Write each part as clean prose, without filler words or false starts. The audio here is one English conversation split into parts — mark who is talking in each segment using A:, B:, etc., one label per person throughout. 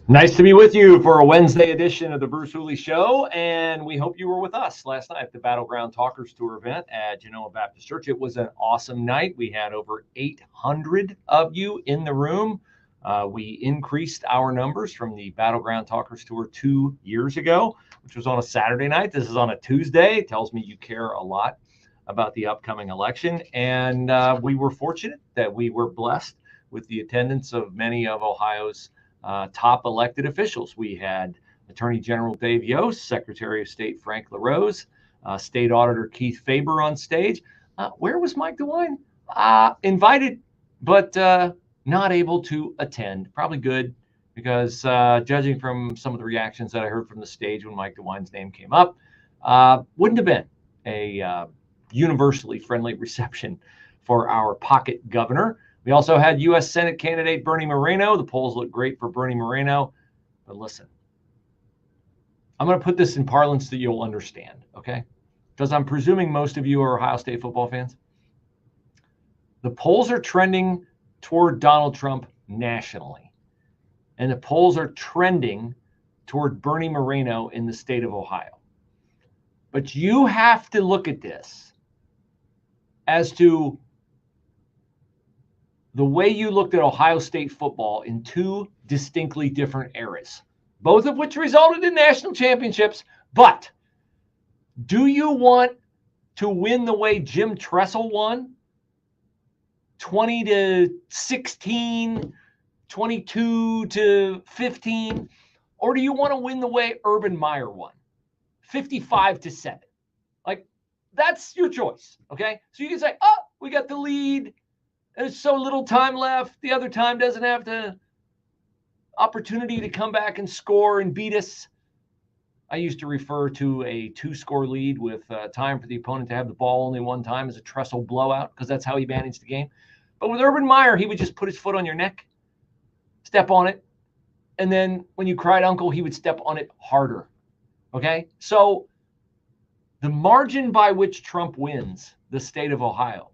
A: Nice to be with you for a Wednesday edition of the Bruce Hooley Show, and we hope you were with us last night at the Battleground Talkers Tour event at Genoa Baptist Church. It was an awesome night. We had over 800 of you in the room. We increased our numbers from the Battleground Talkers Tour 2 years ago, which was on a Saturday night. This is on a Tuesday. It tells me you care a lot about the upcoming election, and we were fortunate that we were blessed with the attendance of many of Ohio's top elected officials. We had Attorney General Dave Yost, Secretary of State Frank LaRose, State Auditor Keith Faber on stage. Where was Mike DeWine? Invited, but not able to attend. Probably good, because judging from some of the reactions that I heard from the stage when Mike DeWine's name came up, wouldn't have been a universally friendly reception for our pocket governor. We also had U.S. Senate candidate Bernie Moreno. The polls look great for Bernie Moreno. But listen, I'm going to put this in parlance that you'll understand, okay? Because I'm presuming most of you are Ohio State football fans. The polls are trending toward Donald Trump nationally, and the polls are trending toward Bernie Moreno in the state of Ohio. But you have to look at this as to the way you looked at Ohio State football in two distinctly different eras, both of which resulted in national championships. But do you want to win the way Jim Tressel won, 20-16, 22-15, or do you want to win the way Urban Meyer won, 55-7? Like, that's your choice, okay? So you can say, oh, we got the lead. There's so little time left. The other time doesn't have the opportunity to come back and score and beat us. I used to refer to a 2-score lead with time for the opponent to have the ball only one time as a Tressel blowout, because that's how he managed the game. But with Urban Meyer, he would just put his foot on your neck, step on it, and then when you cried uncle, he would step on it harder. Okay? So the margin by which Trump wins the state of Ohio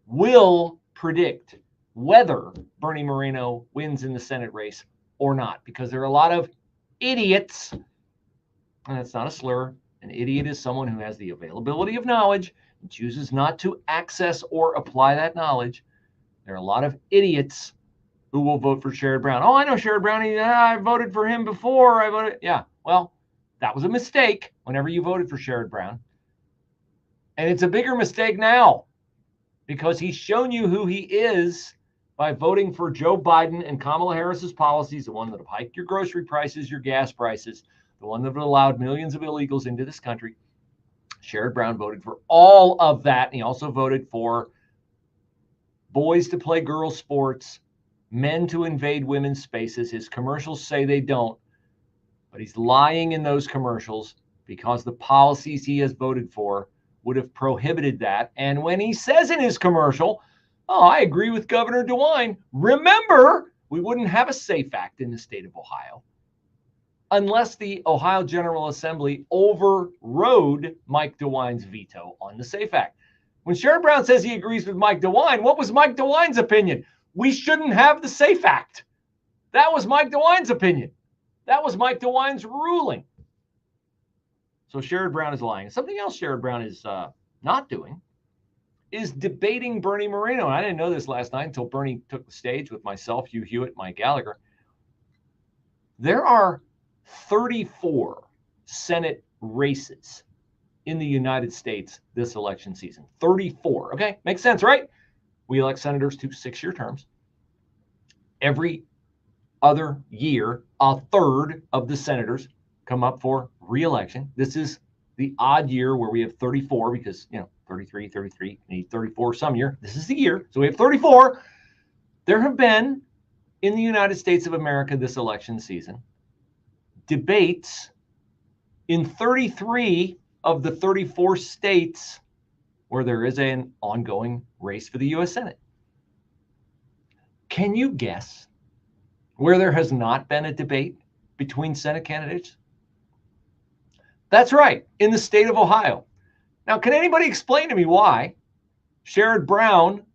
A: will predict whether Bernie Moreno wins in the Senate race or not, because there are a lot of idiots, and that's not a slur. An idiot is someone who has the availability of knowledge and chooses not to access or apply that knowledge. There are a lot of idiots who will vote for Sherrod Brown. Oh, I know Sherrod Brown. I voted for him before. Yeah, well, that was a mistake whenever you voted for Sherrod Brown. And it's a bigger mistake now, because he's shown you who he is by voting for Joe Biden and Kamala Harris's policies, the one that have hiked your grocery prices, your gas prices, the one that have allowed millions of illegals into this country. Sherrod Brown voted for all of that. And he also voted for boys to play girls' sports, men to invade women's spaces. His commercials say they don't, but he's lying in those commercials, because the policies he has voted for would have prohibited that. And when he says in his commercial, oh, I agree with Governor DeWine, remember, we wouldn't have a SAFE Act in the state of Ohio unless the Ohio General Assembly overrode Mike DeWine's veto on the SAFE Act. When Sherrod Brown says he agrees with Mike DeWine, what was Mike DeWine's opinion? We shouldn't have the SAFE Act. That was Mike DeWine's opinion. That was Mike DeWine's ruling. So Sherrod Brown is lying. Something else Sherrod Brown is not doing is debating Bernie Moreno. And I didn't know this last night until Bernie took the stage with myself, Hugh Hewitt, Mike Gallagher. There are 34 Senate races in the United States this election season. 34. Okay, makes sense, right? We elect senators to 6-year terms. Every other year, a third of the senators come up for re-election. This is the odd year where we have 34, because, 33, we need 34 some year. This is the year. So we have 34. There have been, in the United States of America this election season, debates in 33 of the 34 states where there is an ongoing race for the U.S. Senate. Can you guess where there has not been a debate between Senate candidates? That's right, in the state of Ohio. Now, can anybody explain to me why Sherrod Brown,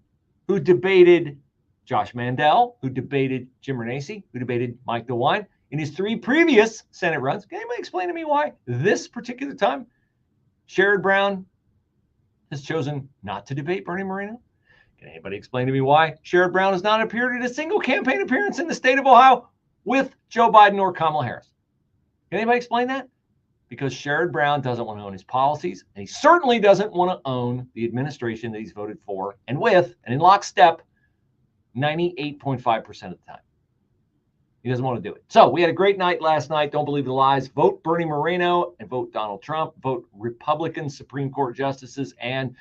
A: who debated Josh Mandel, who debated Jim Renacci, who debated Mike DeWine, in his 3 previous Senate runs. Can anybody explain to me why this particular time Sherrod Brown has chosen not to debate Bernie Moreno? Can anybody explain to me why Sherrod Brown has not appeared in a single campaign appearance in the state of Ohio with Joe Biden or Kamala Harris? Can anybody explain that? Because Sherrod Brown doesn't want to own his policies, and he certainly doesn't want to own the administration that he's voted for and with, and in lockstep, 98.5% of the time. He doesn't want to do it. So we had a great night last night. Don't believe the lies. Vote Bernie Moreno and vote Donald Trump. Vote Republican Supreme Court justices, and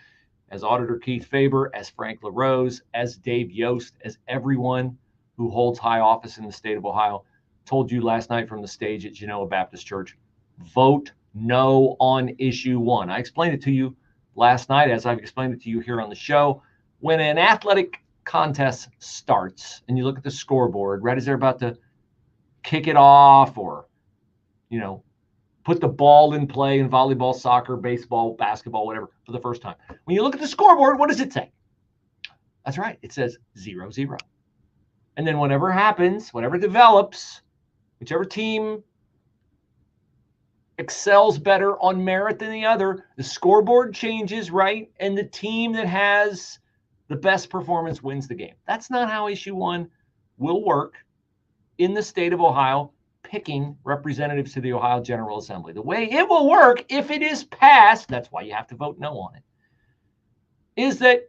A: as Auditor Keith Faber, as Frank LaRose, as Dave Yost, as everyone who holds high office in the state of Ohio told you last night from the stage at Genoa Baptist Church. Vote no on issue 1. I explained it to you last night, as I've explained it to you here on the show. When an athletic contest starts and you look at the scoreboard, right as they're about to kick it off or, put the ball in play in volleyball, soccer, baseball, basketball, whatever, for the first time. When you look at the scoreboard, what does it say? That's right. It says 0-0. And then whatever happens, whatever develops, whichever team excels better on merit than the other, the scoreboard changes, right? And the team that has the best performance wins the game. That's not how issue 1 will work in the state of Ohio, picking representatives to the Ohio General Assembly. The way it will work, if it is passed, that's why you have to vote no on it, is that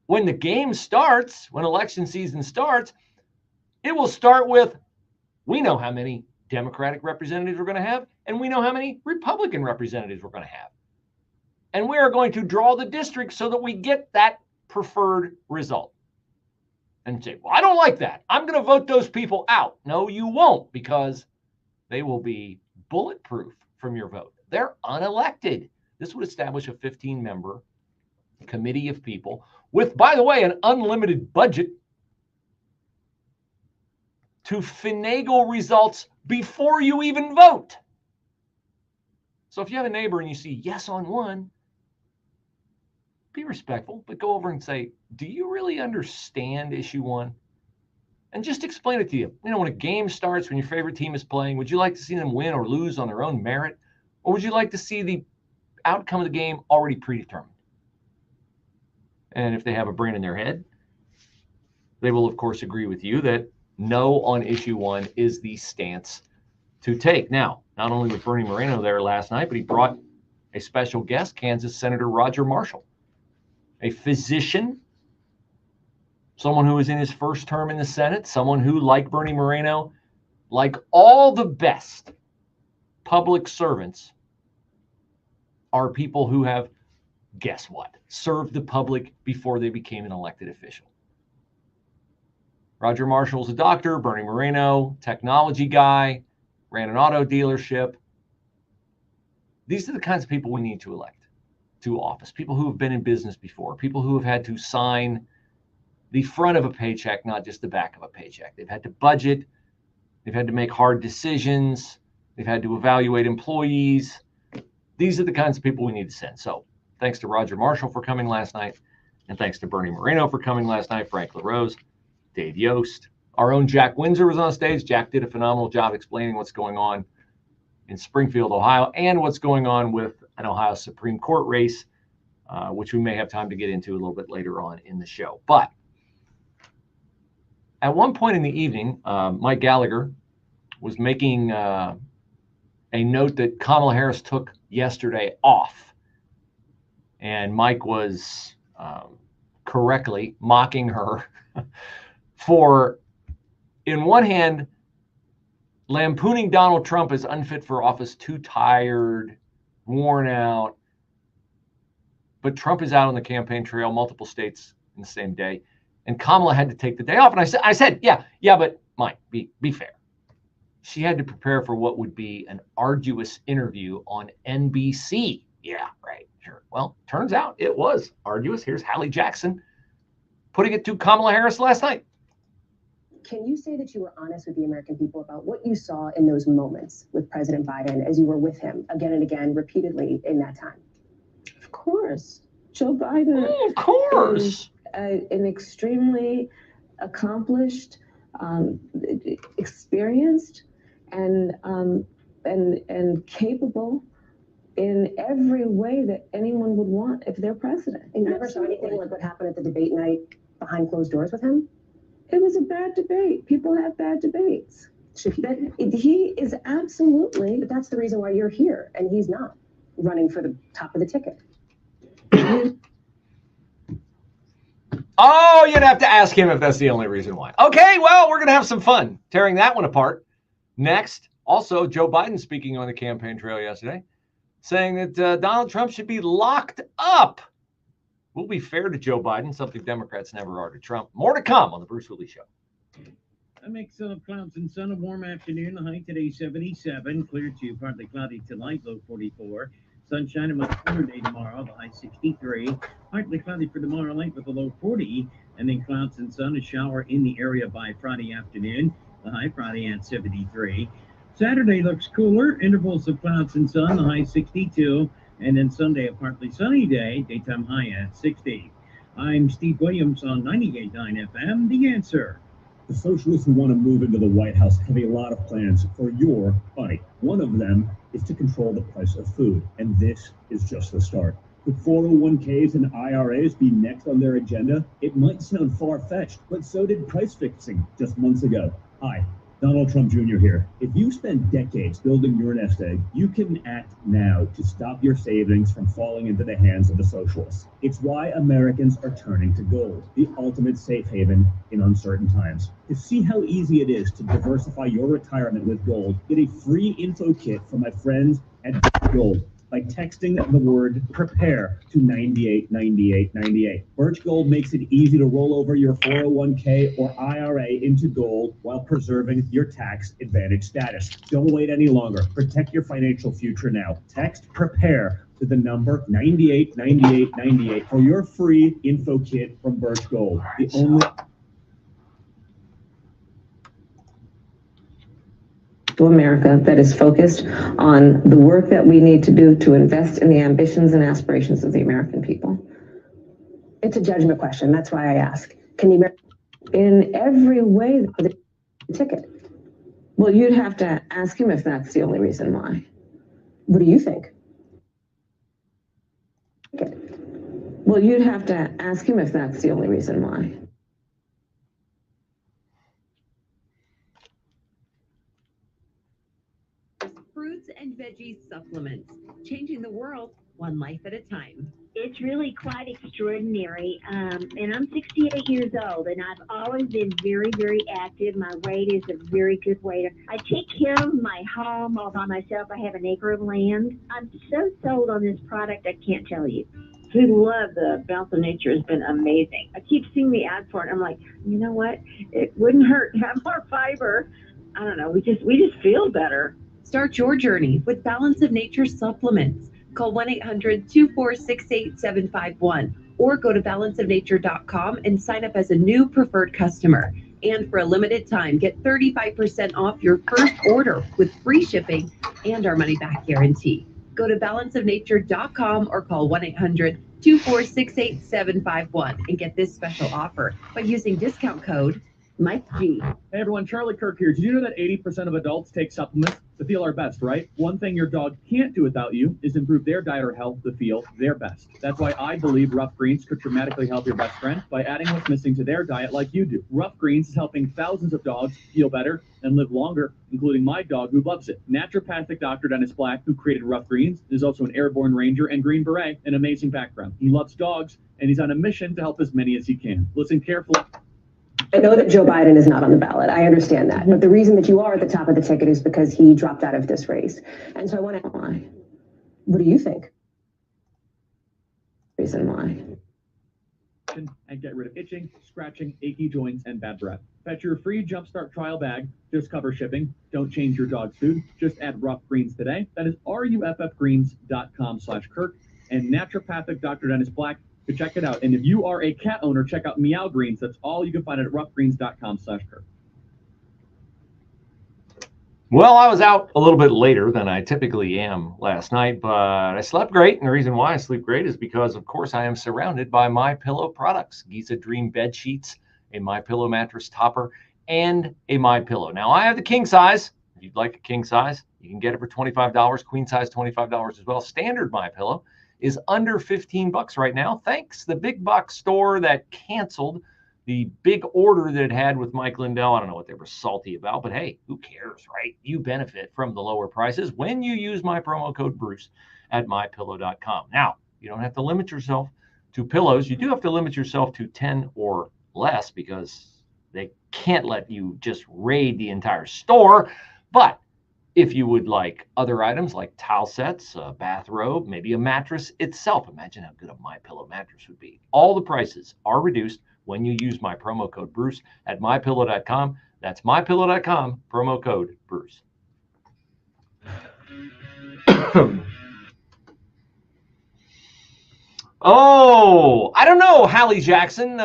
A: when the game starts, when election season starts, it will start with, we know how many Democratic representatives we're going to have, and we know how many Republican representatives we're going to have. And we are going to draw the district so that we get that preferred result. And say, well, I don't like that. I'm going to vote those people out. No, you won't, because they will be bulletproof from your vote. They're unelected. This would establish a 15-member committee of people with, by the way, an unlimited budget to finagle results before you even vote. So if you have a neighbor and you see yes on one, be respectful, but go over and say, do you really understand issue 1? And just explain it to you. When a game starts, when your favorite team is playing, would you like to see them win or lose on their own merit? Or would you like to see the outcome of the game already predetermined? And if they have a brain in their head, they will, of course, agree with you that no on issue 1 is the stance to take. Now, not only was Bernie Moreno there last night, but he brought a special guest, Kansas Senator Roger Marshall, a physician, someone who was in his first term in the Senate, someone who, like Bernie Moreno, like all the best public servants, are people who have, guess what, served the public before they became an elected official. Roger Marshall's a doctor, Bernie Moreno, technology guy, ran an auto dealership. These are the kinds of people we need to elect to office, people who have been in business before, people who have had to sign the front of a paycheck, not just the back of a paycheck. They've had to budget. They've had to make hard decisions. They've had to evaluate employees. These are the kinds of people we need to send. So thanks to Roger Marshall for coming last night, and thanks to Bernie Moreno for coming last night, Frank LaRose, Dave Yost. Our own Jack Windsor was on stage. Jack did a phenomenal job explaining what's going on in Springfield, Ohio, and what's going on with an Ohio Supreme Court race, which we may have time to get into a little bit later on in the show. But at one point in the evening, Mike Gallagher was making a note that Kamala Harris took yesterday off. And Mike was correctly mocking her for, in one hand, lampooning Donald Trump as unfit for office, too tired, worn out. But Trump is out on the campaign trail, multiple states in the same day. And Kamala had to take the day off. And I said, yeah, but Mike, be fair. She had to prepare for what would be an arduous interview on NBC. Yeah, right, sure. Well, turns out it was arduous. Here's Hallie Jackson putting it to Kamala Harris last night.
B: Can you say that you were honest with the American people about what you saw in those moments with President Biden as you were with him again and again, repeatedly in that time?
C: Of course. Joe Biden
A: Of course.
C: is an extremely accomplished, experienced, and capable in every way that anyone would want if they're president.
B: And you never saw anything like what happened at the debate night behind closed doors with him?
C: It was a bad debate. People have bad debates. He is absolutely.
B: But that's the reason why you're here, and he's not running for the top of the ticket.
A: Oh, you'd have to ask him if that's the only reason why. Okay, well, we're going to have some fun tearing that one apart. Next, also, Joe Biden speaking on the campaign trail yesterday, saying that Donald Trump should be locked up. We'll be fair to Joe Biden, something Democrats never are to Trump. More to come on the Bruce Hooley Show.
D: A mix of clouds and sun, a warm afternoon. The high today 77, clear to partly cloudy tonight, low 44. Sunshine, a much cooler day tomorrow, the high 63. Partly cloudy for tomorrow night with a low 40. And then clouds and sun, a shower in the area by Friday afternoon, the high Friday at 73. Saturday looks cooler, intervals of clouds and sun, the high 62. And then Sunday, a partly sunny day, daytime high at 60. I'm Steve Williams on 98.9 FM, The Answer.
E: The socialists who want to move into the White House have a lot of plans for your money. One of them is to control the price of food, and this is just the start. Could 401ks and IRAs be next on their agenda? It might sound far-fetched, but so did price fixing just months ago. Hi, Donald Trump Jr. here. If you spent decades building your nest egg, you can act now to stop your savings from falling into the hands of the socialists. It's why Americans are turning to gold, the ultimate safe haven in uncertain times. To see how easy it is to diversify your retirement with gold, get a free info kit from my friends at Gold by texting the word prepare to 989898. Birch Gold makes it easy to roll over your 401k or IRA into gold while preserving your tax advantage status. Don't wait any longer. Protect your financial future now. Text prepare to the number 989898 for your free info kit from Birch Gold. The only
C: To America that is focused on the work that we need to do to invest in the ambitions and aspirations of the American people.
B: It's a judgment question. That's why I ask. Can you,
C: In every way,
B: the ticket?
C: well, you'd have to ask him if that's the only reason why.
B: What do you think?
C: Well, you'd have to ask him if that's the only reason why.
F: Fruits and veggies supplements, changing the world one life at a time.
G: It's really quite extraordinary. And I'm 68 years old, and I've always been very, very active. My weight is a very good weight. I take care of my home all by myself. I have an acre of land. I'm so sold on this product, I can't tell you.
H: We love the Balance of Nature. Has been amazing. I keep seeing the ad for it. I'm like, you know what? It wouldn't hurt to have more fiber. I don't know. We just feel better.
F: Start your journey with Balance of Nature supplements. Call 1-800-246-8751 or go to balanceofnature.com and sign up as a new preferred customer. And for a limited time, get 35% off your first order with free shipping and our money-back guarantee. Go to balanceofnature.com or call 1-800-246-8751 and get this special offer by using discount code Mike G.
I: Hey everyone, Charlie Kirk here. Did you know that 80% of adults take supplements to feel our best, right? One thing your dog can't do without you is improve their diet or health to feel their best. That's why I believe Rough Greens could dramatically help your best friend by adding what's missing to their diet like you do. Rough Greens is helping thousands of dogs feel better and live longer, including my dog who loves it. Naturopathic Dr. Dennis Black, who created Rough Greens, is also an airborne ranger and Green Beret, an amazing background. He loves dogs, and he's on a mission to help as many as he can. Listen carefully.
B: I know that Joe Biden is not on the ballot. I understand that. But the reason that you are at the top of the ticket is because he dropped out of this race. And so I want to, why? What do you think?
C: Reason why.
I: And get rid of itching, scratching, achy joints, and bad breath. Fetch your free Jumpstart trial bag. Just cover shipping. Don't change your dog's food. Just add Rough Greens today. That is ruffgreens.com/Kirk. And Naturopathic Dr. Dennis Black. To check it out. And if you are a cat owner, check out Meow Greens. That's all you can find at ruffgreens.com/Kirk.
A: Well, I was out a little bit later than I typically am last night, but I slept great. And the reason why I sleep great is because, of course, I am surrounded by MyPillow products. Giza Dream bed sheets, a MyPillow mattress topper, and a MyPillow. Now, I have the king size. you'd like a king size, you can get it for $25. Queen size, $25 as well. Standard MyPillow is under $15 right now. Thanks the big box store that canceled the big order that it had with Mike Lindell. I don't know what they were salty about, but hey, who cares, right? You benefit from the lower prices when you use my promo code Bruce at mypillow.com. Now, you don't have to limit yourself to pillows. You do have to limit yourself to 10 or less because they can't let you just raid the entire store. But if you would like other items like towel sets, a bathrobe, maybe a mattress itself, imagine how good a MyPillow mattress would be. All the prices are reduced when you use my promo code Bruce at mypillow.com. That's mypillow.com, promo code Bruce. Oh, I don't know, Hallie Jackson.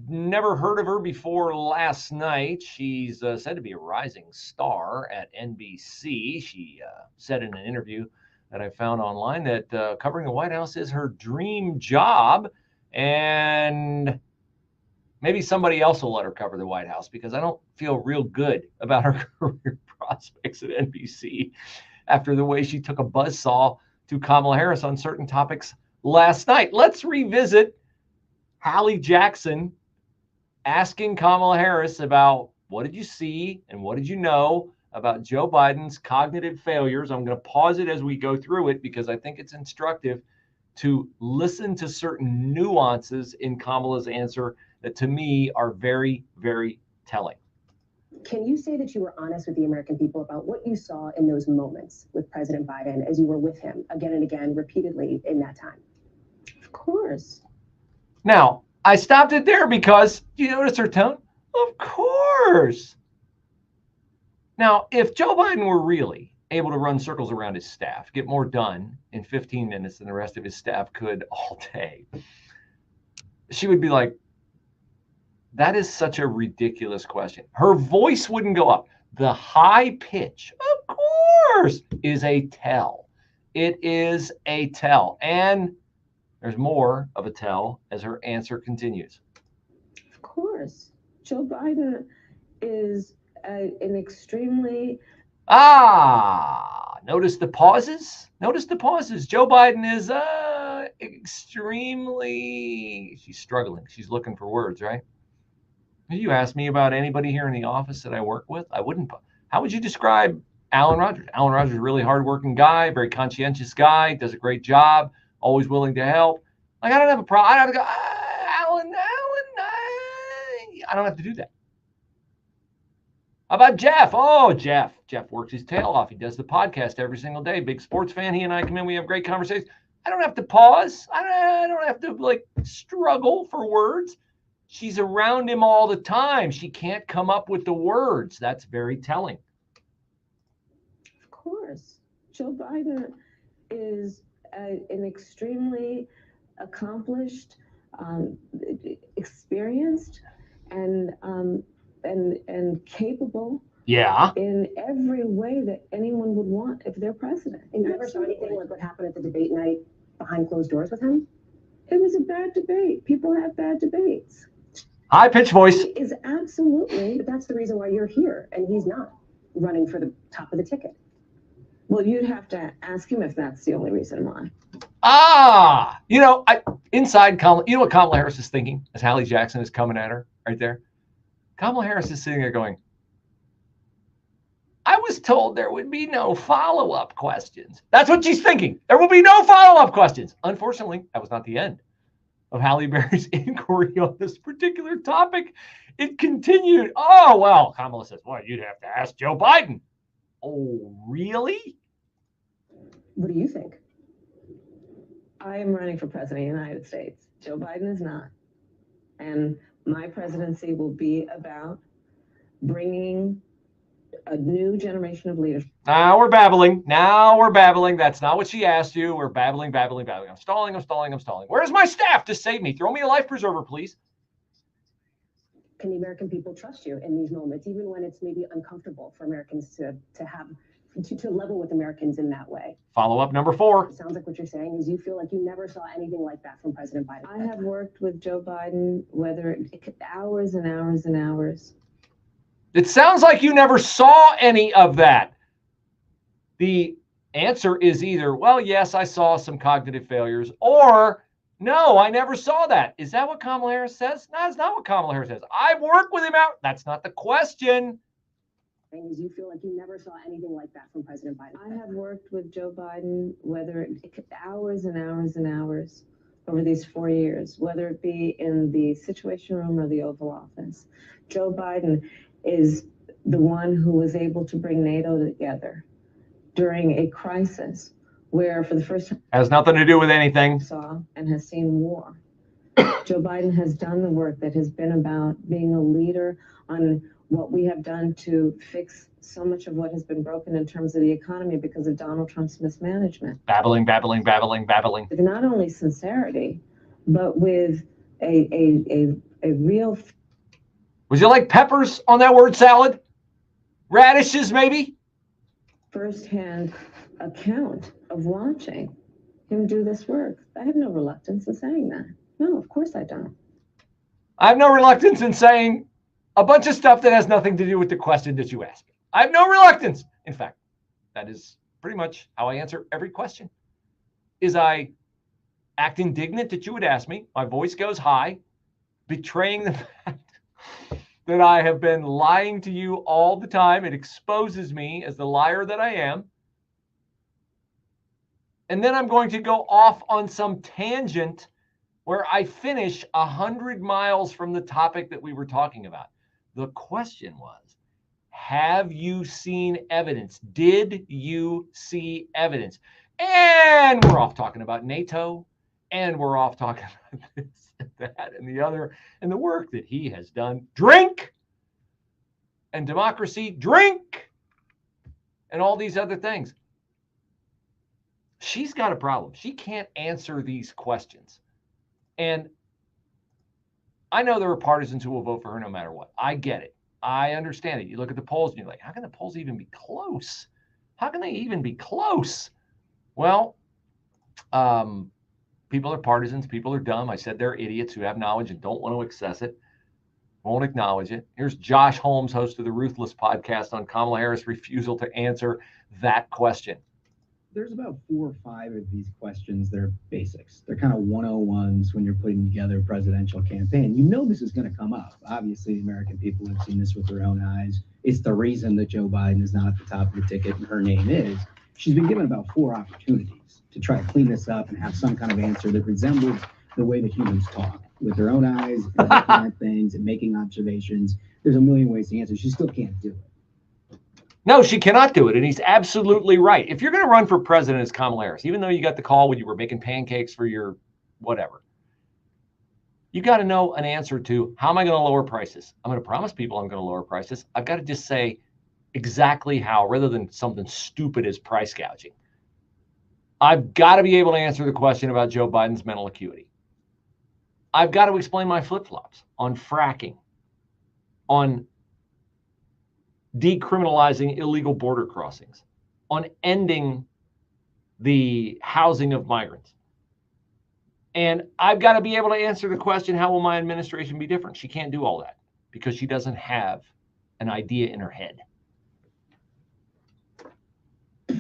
A: Never heard of her before last night. She's said to be a rising star at NBC. She said in an interview that I found online that covering the White House is her dream job. And maybe somebody else will let her cover the White House because I don't feel real good about her career prospects at NBC after the way she took a buzzsaw to Kamala Harris on certain topics last night. Let's revisit Hallie Jackson asking Kamala Harris about what did you see and what did you know about Joe Biden's cognitive failures. I'm going to pause it as we go through it because I think it's instructive to listen to certain nuances in Kamala's answer that to me are very, very telling.
B: Can you say that you were honest with the American people about what you saw in those moments with President Biden as you were with him again and again, repeatedly in that time?
C: Of course.
A: Now, I stopped it there because, do you notice her tone? Of course. Now, if Joe Biden were really able to run circles around his staff, get more done in 15 minutes than the rest of his staff could all day, she would be like, that is such a ridiculous question. Her voice wouldn't go up. The high pitch, of course, is a tell. It is a tell. And there's more of a tell as her answer continues.
C: Of course. Joe Biden is an extremely...
A: Notice the pauses? Notice the pauses. Joe Biden is extremely... She's struggling. She's looking for words, right? You asked me about anybody here in the office that I work with, I wouldn't. How would you describe Alan Rogers? Alan Rogers is a really hardworking guy, very conscientious guy, does a great job, always willing to help. Like, I don't have a problem. I don't have to go, Alan, I don't have to do that. How about Jeff? Oh, Jeff works his tail off. He does the podcast every single day. Big sports fan. He and I come in. We have great conversations. I don't have to pause. I don't have to like struggle for words. She's around him all the time. She can't come up with the words. That's very telling.
C: Of course. Joe Biden is an extremely accomplished, experienced, and capable.
A: Yeah.
C: In every way that anyone would want if they're president.
B: And you ever saw anything like what happened at the debate night behind closed doors with him?
C: It was a bad debate. People have bad debates.
A: High pitched voice.
B: He is absolutely, but that's the reason why you're here and he's not running for the top of the ticket.
C: Well, you'd have to ask him if that's the only reason why.
A: Inside Kamala, you know what Kamala Harris is thinking as Hallie Jackson is coming at her right there? Kamala Harris is sitting there going, I was told there would be no follow-up questions. That's what she's thinking. There will be no follow-up questions. Unfortunately, that was not the end of Halle Berry's inquiry on this particular topic. It continued. Oh, well, Kamala says, well, you'd have to ask Joe Biden. Oh, really?
B: What do you think?
C: I am running for president of the United States. Joe Biden is not. And my presidency will be about bringing a new generation of leaders.
A: Now we're babbling. That's not what she asked you. We're babbling. I'm stalling. Where's my staff to save me? Throw me a life preserver, please.
B: Can the American people trust you in these moments, even when it's maybe uncomfortable for Americans to level with Americans in that way?
A: Follow-up number 4.
B: It sounds like what you're saying is you feel like you never saw anything like that from President Biden.
C: I have worked with Joe Biden, hours and hours and hours.
A: It sounds like you never saw any of that. the answer is either, well, yes, I saw some cognitive failures, or no, I never saw that. Is that what Kamala Harris says? No, that's not what Kamala Harris says. I work with him out. That's not the question.
B: Things you feel like you never saw anything like that from President Biden.
C: I have worked with Joe Biden, whether hours and hours and hours over these 4 years, whether it be in the Situation Room or the Oval Office. Joe Biden is the one who was able to bring NATO together during a crisis where, for the first time,
A: has nothing to do with anything.
C: Saw and has seen war. Joe Biden has done the work that has been about being a leader on what we have done to fix so much of what has been broken in terms of the economy because of Donald Trump's mismanagement.
A: Babbling, babbling, babbling, babbling.
C: With not only sincerity, but with a real.
A: Would you like peppers on that word salad? Radishes, maybe?
C: Firsthand account of watching him do this work. I have no reluctance in saying that. No, of course I don't.
A: I have no reluctance in saying a bunch of stuff that has nothing to do with the question that you asked me. I have no reluctance. In fact, that is pretty much how I answer every question. Is I act indignant that you would ask me. My voice goes high, betraying the fact that I have been lying to you all the time. It exposes me as the liar that I am. And then I'm going to go off on some tangent where I finish 100 miles from the topic that we were talking about. The question was, have you seen evidence? Did you see evidence? And we're off talking about NATO, and we're off talking about this and that and the other, and the work that he has done. Drink! And democracy, drink! And all these other things. She's got a problem. She can't answer these questions. And I know there are partisans who will vote for her no matter what. I get it. I understand it. You look at the polls and you're like, how can the polls even be close? How can they even be close? Well, people are partisans. People are dumb. I said they're idiots who have knowledge and don't want to access it, won't acknowledge it. Here's Josh Holmes, host of the Ruthless podcast, on Kamala Harris' refusal to answer that question.
J: There's about 4 or 5 of these questions that are basics. They're kind of 101s when you're putting together a presidential campaign. You know this is going to come up. Obviously, the American people have seen this with their own eyes. It's the reason that Joe Biden is not at the top of the ticket and her name is. She's been given about 4 opportunities to try to clean this up and have some kind of answer that resembles the way that humans talk, with their own eyes and looking at things and making observations. There's a million ways to answer. She still can't do it.
A: No, she cannot do it. And he's absolutely right. If you're going to run for president as Kamala Harris, even though you got the call when you were making pancakes for your whatever, you got to know an answer to, how am I going to lower prices? I'm going to promise people I'm going to lower prices. I've got to just say exactly how, rather than something stupid as price gouging. I've got to be able to answer the question about Joe Biden's mental acuity. I've got to explain my flip-flops on fracking, on decriminalizing illegal border crossings, on ending the housing of migrants. And I've got to be able to answer the question, how will my administration be different? She can't do all that because she doesn't have an idea in her head.
K: With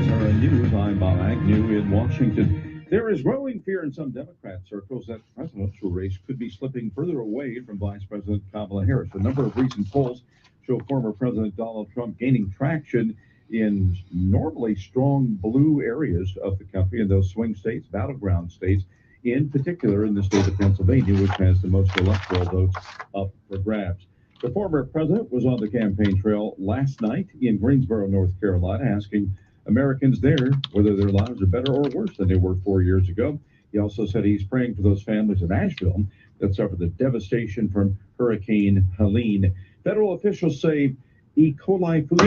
K: SRN News, I'm Bob Agnew in Washington. There is growing fear in some Democrat circles that the presidential race could be slipping further away from Vice President Kamala Harris. A number of recent polls show former President Donald Trump gaining traction in normally strong blue areas of the country, in those swing states, battleground states, in particular in the state of Pennsylvania, which has the most electoral votes up for grabs. The former president was on the campaign trail last night in Greensboro, North Carolina, asking Americans there whether their lives are better or worse than they were 4 years ago. He also said he's praying for those families in Asheville that suffered the devastation from Hurricane Helene. Federal officials say E. coli food.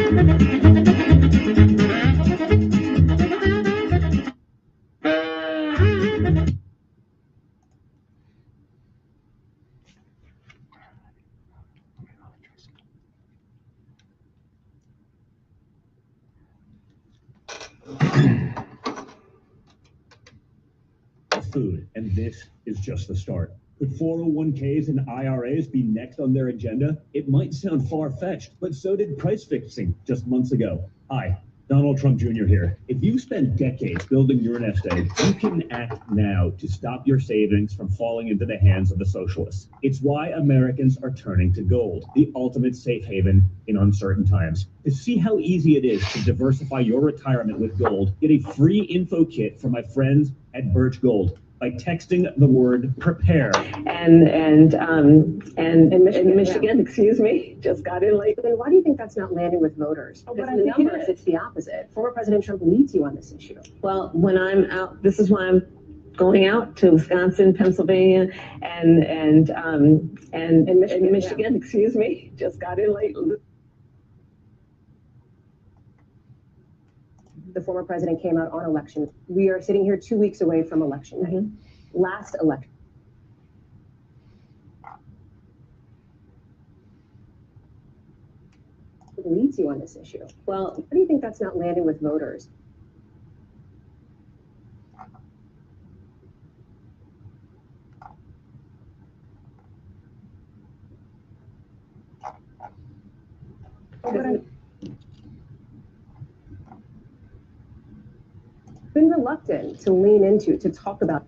E: Food, and this is just the start. Could 401ks and IRAs be next on their agenda? It might sound far-fetched, but so did price fixing just months ago. Hi, Donald Trump Jr. here. If you spent decades building your nest egg, you can act now to stop your savings from falling into the hands of the socialists. It's why Americans are turning to gold, the ultimate safe haven in uncertain times. To see how easy it is to diversify your retirement with gold, get a free info kit from my friends at Birch Gold by texting the word prepare.
C: And in Michigan, excuse me, just got in late.
B: Then why do you think that's not landing with voters?
C: Oh,
B: Because
C: but I
B: in the
C: think it
B: numbers,
C: is.
B: it's the opposite. Former President Trump leads you on this issue.
C: Well, when I'm out, this is why I'm going out to Wisconsin, Pennsylvania, and Michigan, excuse me, just got in late.
B: The former president came out on election. We are sitting here 2 weeks away from election night. Last election. Leads you on this issue. Well, why do you think that's not landing with voters? Been reluctant to lean into, to talk about.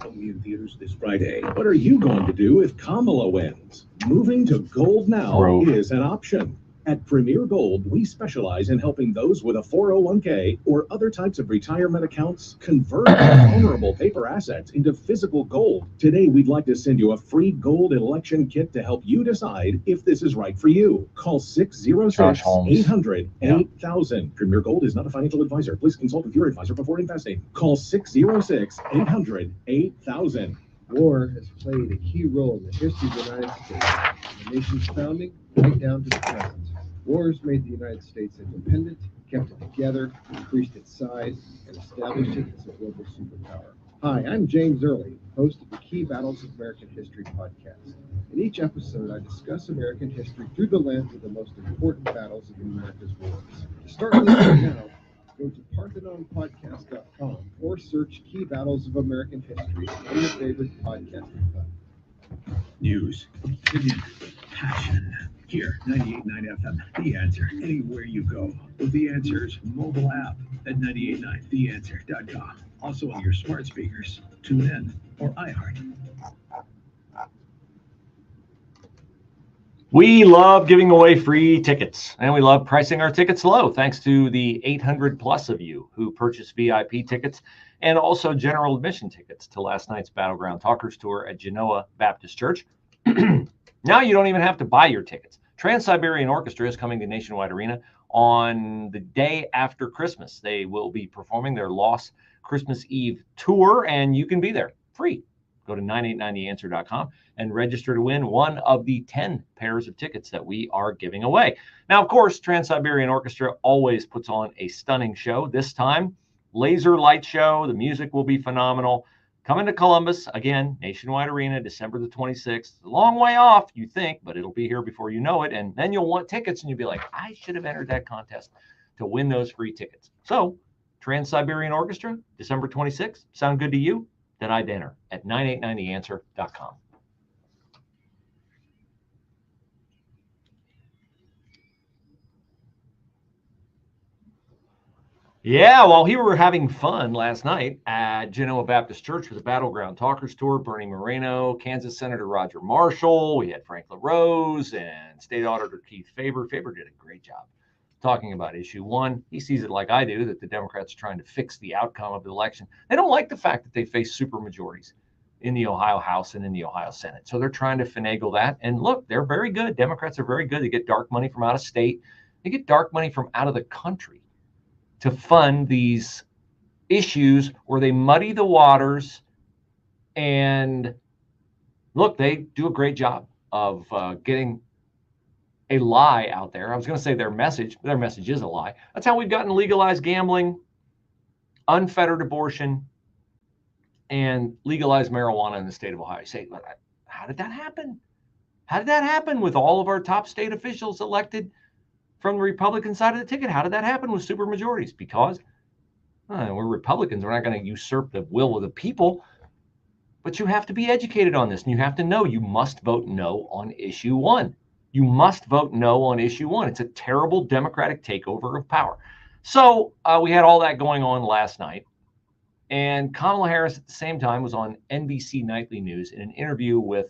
K: In theaters this Friday. What are you going to do if Kamala wins? Moving to gold now is an option. At Premier Gold, we specialize in helping those with a 401k or other types of retirement accounts convert vulnerable paper assets into physical gold. Today, we'd like to send you a free gold election kit to help you decide if this is right for you. Call 606-800-8000. Premier Gold is not a financial advisor. Please consult with your advisor before investing. Call 606-800-8000.
L: War has played a key role in the history of the United States, from the nation's founding right down to the present. Wars made the United States independent, kept it together, increased its size, and established it as a global superpower. Hi, I'm James Early, host of the Key Battles of American History podcast. In each episode, I discuss American history through the lens of the most important battles of America's wars. To start listening now, go to ParthenonPodcast.com or search Key Battles of American History on your favorite podcasting platform.
M: News, opinion, passion. Here, 98.9 FM, The Answer, anywhere you go. With The Answer's mobile app at 989theanswer.com. Also on your smart speakers, TuneIn, or iHeart.
A: We love giving away free tickets, and we love pricing our tickets low, thanks to the 800 plus of you who purchased VIP tickets and also general admission tickets to last night's Battleground Talkers Tour at Genoa Baptist Church. Now you don't even have to buy your tickets. Trans-Siberian Orchestra is coming to Nationwide Arena on the day after Christmas. They will be performing their Lost Christmas Eve tour, and you can be there free. Go to 989theanswer.com and register to win one of the 10 pairs of tickets that we are giving away. Now, of course, Trans-Siberian Orchestra always puts on a stunning show. This time, laser light show. The music will be phenomenal. Coming to Columbus, again, Nationwide Arena, December the 26th. A long way off, you think, but it'll be here before you know it. And then you'll want tickets, and you'll be like, I should have entered that contest to win those free tickets. So, Trans-Siberian Orchestra, December 26th. Sound good to you? Then I'd enter at 989theanswer.com. Yeah, while we were having fun last night at Genoa Baptist Church with the Battleground Talkers Tour, Bernie Moreno, Kansas Senator Roger Marshall, we had Frank LaRose and State Auditor Keith Faber. Faber did a great job talking about issue one. He sees it like I do, that the Democrats are trying to fix the outcome of the election. They don't like the fact that they face supermajorities in the Ohio House and in the Ohio Senate. So they're trying to finagle that. And look, they're very good. Democrats are very good. They get dark money from out of state. They get dark money from out of the country to fund these issues where they muddy the waters. And look, they do a great job of getting a lie out there. I was going to say their message, but their message is a lie. That's how we've gotten legalized gambling, unfettered abortion, and legalized marijuana in the state of Ohio. You say, how did that happen? How did that happen with all of our top state officials elected from the Republican side of the ticket? How did that happen with supermajorities? Because We're Republicans. We're not going to usurp the will of the people. But you have to be educated on this, and you have to know you must vote no on issue 1. You must vote no on issue 1. It's a terrible Democratic takeover of power. So we had all that going on last night. And Kamala Harris at the same time was on NBC Nightly News in an interview with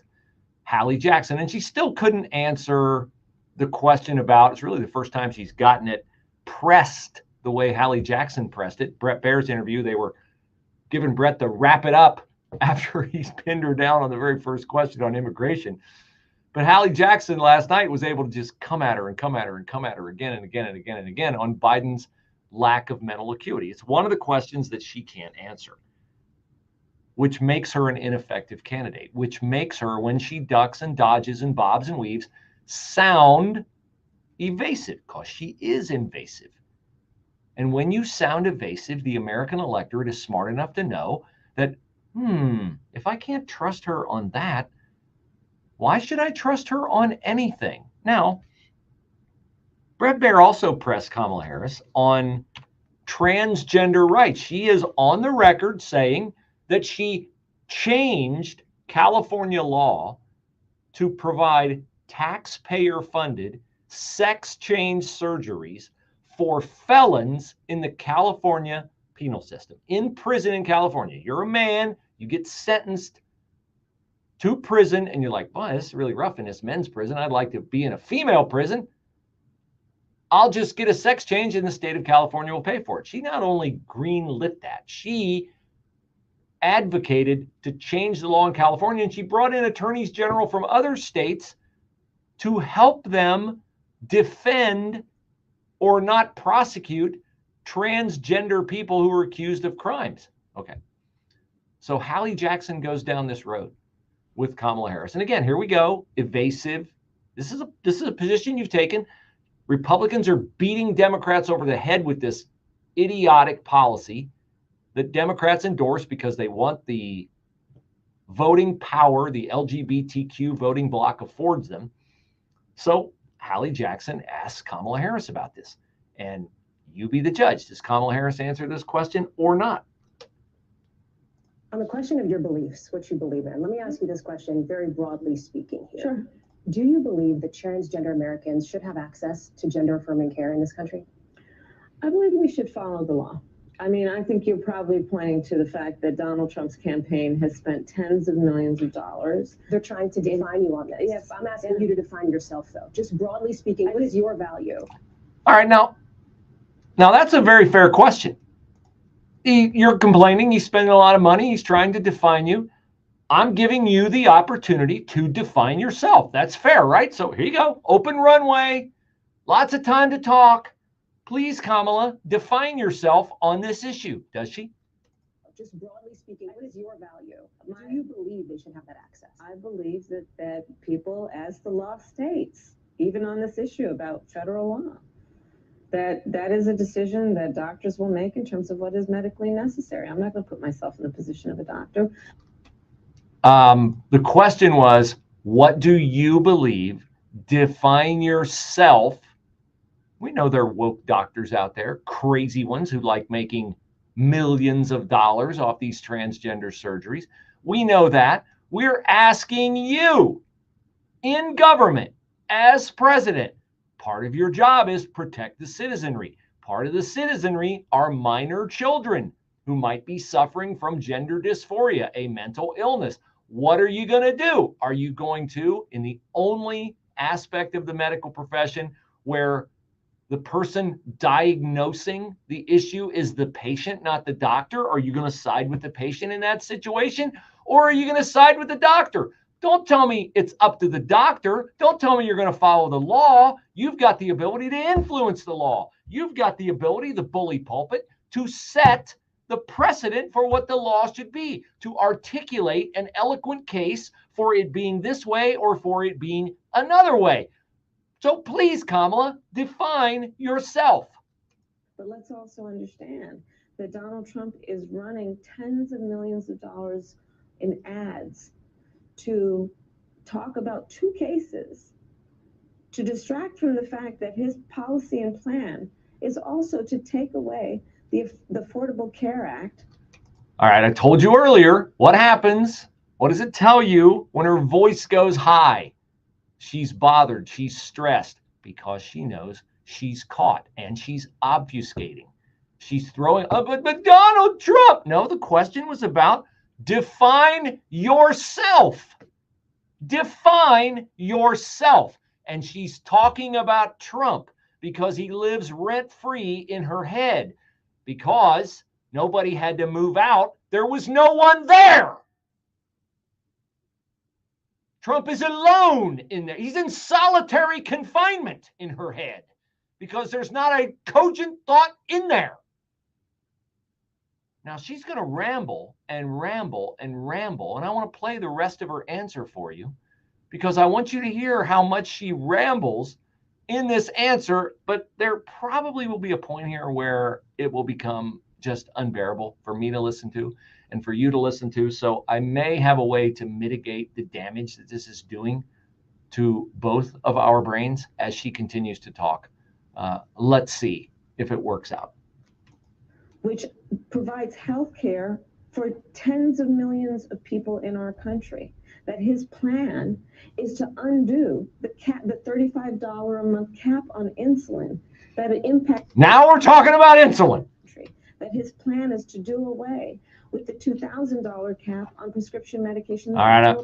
A: Hallie Jackson. And she still couldn't answer the question about, it's really the first time she's gotten it pressed the way Hallie Jackson pressed it. Brett Baer's interview, they were giving Brett the wrap it up after he's pinned her down on the very first question on immigration. But Hallie Jackson last night was able to just come at her and come at her and come at her again and again and again and again on Biden's lack of mental acuity. It's one of the questions that she can't answer, which makes her an ineffective candidate, which makes her, when she ducks and dodges and bobs and weaves, sound evasive, because she is invasive. And when you sound evasive, the American electorate is smart enough to know that, if I can't trust her on that, why should I trust her on anything? Now, Brett Baer also pressed Kamala Harris on transgender rights. She is on the record saying that she changed California law to provide taxpayer-funded sex change surgeries for felons in the California penal system. In prison in California, you're a man, you get sentenced to prison, and you're like, boy, this is really rough in this men's prison. I'd like to be in a female prison. I'll just get a sex change and the state of California will pay for it. She not only greenlit that, she advocated to change the law in California, and she brought in attorneys general from other states to help them defend or not prosecute transgender people who are accused of crimes. Okay. So Hallie Jackson goes down this road with Kamala Harris. And again, here we go, evasive. This is a position you've taken. Republicans are beating Democrats over the head with this idiotic policy that Democrats endorse because they want the voting power the LGBTQ voting bloc affords them. So Hallie Jackson asks Kamala Harris about this. And you be the judge. Does Kamala Harris answer this question or not?
B: On the question of your beliefs, what you believe in, let me ask you this question very broadly speaking here.
C: Sure.
B: Do you believe that transgender Americans should have access to gender-affirming care in this country?
C: I believe we should follow the law. I mean, I think you're probably pointing to the fact that Donald Trump's campaign has spent tens of millions of dollars.
B: They're trying to define you on this. Yes, I'm asking you to define yourself, though. Just broadly speaking, what is your value?
A: All right, now that's a very fair question. You're complaining he's spending a lot of money. He's trying to define you. I'm giving you the opportunity to define yourself. That's fair, right? So here you go. Open runway. Lots of time to talk. Please, Kamala, define yourself on this issue. Does she?
B: Just broadly speaking, what is your value? Do you believe they should have that access?
C: I believe that people, as the law states, even on this issue about federal law, that is a decision that doctors will make in terms of what is medically necessary. I'm not going to put myself in the position of a doctor.
A: The question was, what do you believe? Define yourself. We know there are woke doctors out there, crazy ones who like making millions of dollars off these transgender surgeries. We know that. We're asking you in government as president. Part of your job is protect the citizenry. Part of the citizenry are minor children who might be suffering from gender dysphoria, a mental illness. What are you going to do? Are you going to, in the only aspect of the medical profession where the person diagnosing the issue is the patient, not the doctor, are you going to side with the patient in that situation? Or are you going to side with the doctor? Don't tell me it's up to the doctor. Don't tell me you're going to follow the law. You've got the ability to influence the law. You've got the ability, the bully pulpit, to set the precedent for what the law should be, to articulate an eloquent case for it being this way or for it being another way. So please, Kamala, define yourself.
C: But let's also understand that Donald Trump is running tens of millions of dollars in ads to talk about two cases, to distract from the fact that his policy and plan is also to take away The Affordable Care Act.
A: All right, I told you earlier what happens. What does it tell you when her voice goes high? She's bothered, she's stressed because she knows she's caught and she's obfuscating. She's throwing, but Donald Trump. No, the question was about define yourself. Define yourself. And she's talking about Trump because he lives rent-free in her head because nobody had to move out. There was no one there. Trump is alone in there. He's in solitary confinement in her head because there's not a cogent thought in there. Now she's going to ramble and ramble and ramble, and I want to play the rest of her answer for you because I want you to hear how much she rambles in this answer, but there probably will be a point here where it will become just unbearable for me to listen to and for you to listen to. So I may have a way to mitigate the damage that this is doing to both of our brains as she continues to talk. Let's see if it works out.
C: Which provides health care for tens of millions of people in our country. That his plan is to undo the $35 a month cap on insulin that impacts.
A: Now we're talking about insulin.
C: That his plan is to do away with the $2,000 cap on prescription medication.
A: All right,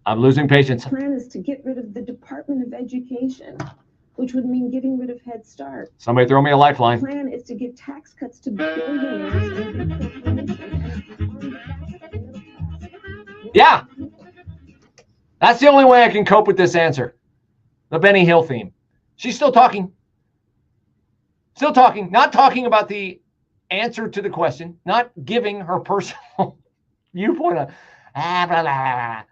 A: I'm losing patience.
C: The plan is to get rid of the Department of Education, which would mean getting rid of Head Start.
A: Somebody throw me a lifeline.
C: The plan is to give tax cuts to billionaires and big corporations.
A: Yeah. That's the only way I can cope with this answer. The Benny Hill theme. She's still talking. Still talking. Not talking about the answer to the question. Not giving her personal viewpoint of blah, blah, blah.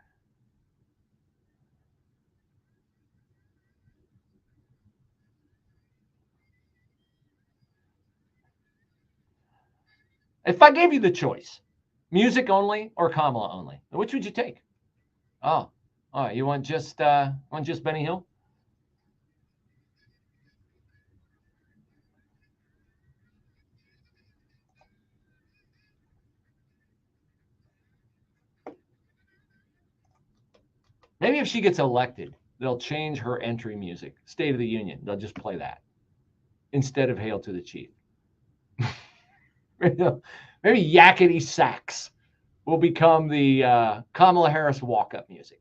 A: If I gave you the choice, music only or Kamala only, which would you take? Oh, all right. You want just Benny Hill? Maybe if she gets elected, they'll change her entry music. State of the Union. They'll just play that instead of Hail to the Chief. Maybe Yakety Sax will become the Kamala Harris walk-up music.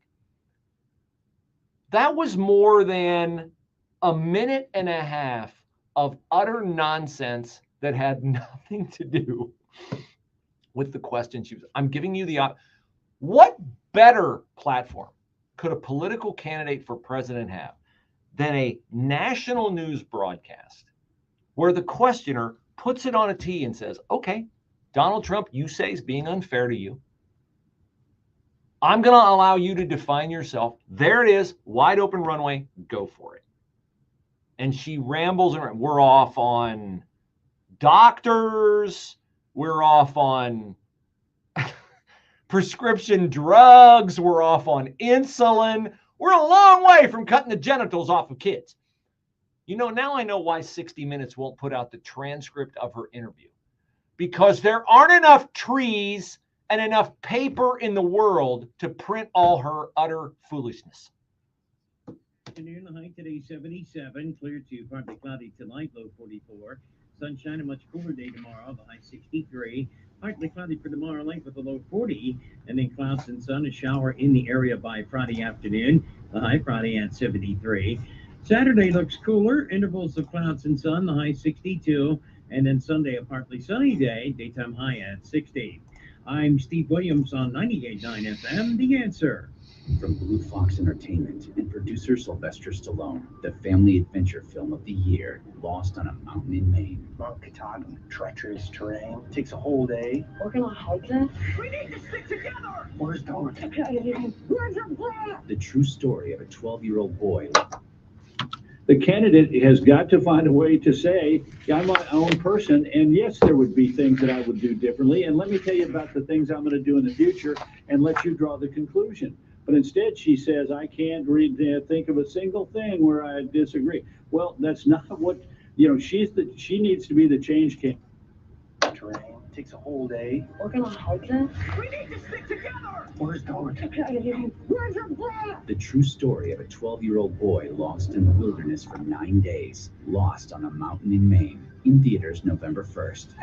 A: That was more than a minute and a half of utter nonsense that had nothing to do with the question she was. I'm giving you the what better platform could a political candidate for president have than a national news broadcast where the questioner puts it on a tee and says, okay, Donald Trump, you say is being unfair to you. I'm going to allow you to define yourself. There it is, wide open runway, go for it. And she rambles and we're off on doctors, we're off on prescription drugs, we're off on insulin. We're a long way from cutting the genitals off of kids. You know, now I know why 60 Minutes won't put out the transcript of her interview. Because there aren't enough trees and enough paper in the world to print all her utter foolishness.
D: Afternoon, the high today 77, clear to partly cloudy tonight, low 44. Sunshine, a much cooler day tomorrow, the high 63. Partly cloudy for tomorrow night with a low 40. And then clouds and sun, a shower in the area by Friday afternoon, the high Friday at 73. Saturday looks cooler, intervals of clouds and sun, the high 62. And then Sunday, a partly sunny day, daytime high at 60. I'm Steve Williams on 98.9 FM, The Answer.
N: From Blue Fox Entertainment and producer Sylvester Stallone, the family adventure film of the year, Lost on a Mountain in Maine.
O: Mount Katahdin, treacherous terrain, takes a whole day.
P: We're gonna hike this?
O: We need to stick together!
P: Where's Donald? Where's your plan?
N: The true story of a 12-year-old boy.
Q: The candidate has got to find a way to say, I'm my own person, and yes, there would be things that I would do differently, and let me tell you about the things I'm going to do in the future, and let you draw the conclusion. But instead, she says, I can't think of a single thing where I disagree. Well, that's not what, she needs to be the change candidate.
O: terrain. Takes a whole day.
P: We're gonna hold this.
M: We need to stick together.
O: Where's Dorothy?
P: Where's your dad?
N: The true story of a 12-year-old boy lost in the wilderness for 9 days, lost on a mountain in Maine. In theaters November 1st.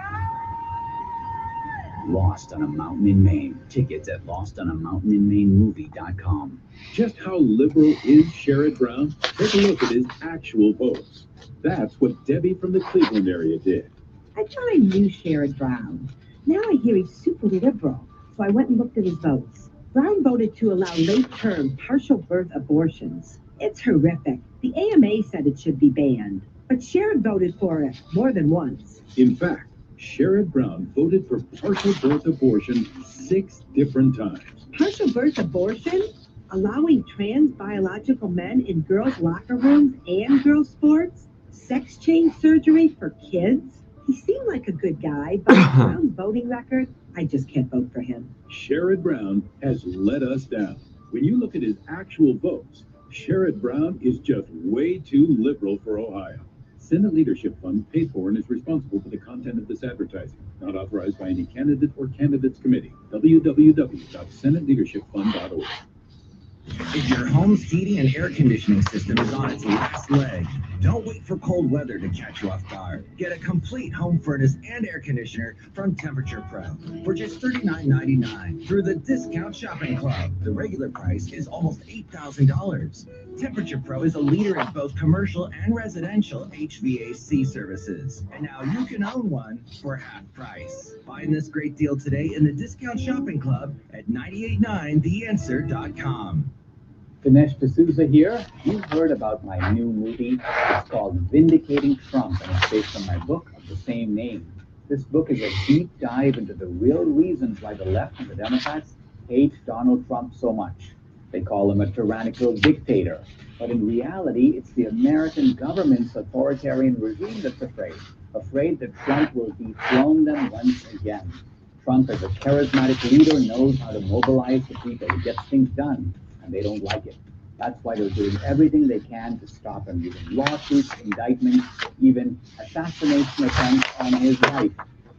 N: Lost on a Mountain in Maine. Tickets at lostOnaMountainInMaineMovie.com.
E: Just how liberal is Sherrod Brown? Take a look at his actual votes. That's what Debbie from the Cleveland area did.
R: I thought I knew Sherrod Brown. Now I hear he's super liberal, so I went and looked at his votes. Brown voted to allow late-term partial birth abortions. It's horrific. The AMA said it should be banned, but Sherrod voted for it more than once.
E: In fact, Sherrod Brown voted for partial birth abortion 6 different times.
R: Partial birth abortion? Allowing trans biological men in girls' locker rooms and girls' sports? Sex change surgery for kids? He seemed like a good guy, but Brown's voting record, I just can't vote for him.
E: Sherrod Brown has let us down. When you look at his actual votes, Sherrod Brown is just way too liberal for Ohio. Senate Leadership Fund paid for and is responsible for the content of this advertising. Not authorized by any candidate or candidates committee. www.senateleadershipfund.org.
S: If your home's heating and air conditioning system is on its last leg, don't wait for cold weather to catch you off guard. Get a complete home furnace and air conditioner from Temperature Pro for just $39.99 through the Discount Shopping Club. The regular price is almost $8,000. Temperature Pro is a leader in both commercial and residential HVAC services. And now you can own one for half price. Find this great deal today in the Discount Shopping Club at 989theanswer.com.
N: Dinesh D'Souza here. You've heard about my new movie. It's called Vindicating Trump, and it's based on my book of the same name. This book is a deep dive into the real reasons why the left and the Democrats hate Donald Trump so much. They call him a tyrannical dictator. But in reality, it's the American government's authoritarian regime that's afraid that Trump will dethrone them once again. Trump, as a charismatic leader, knows how to mobilize the people. He gets things done. They don't like it. That's why they're doing everything they can to stop him, using lawsuits, indictments, even assassination attempts on his life.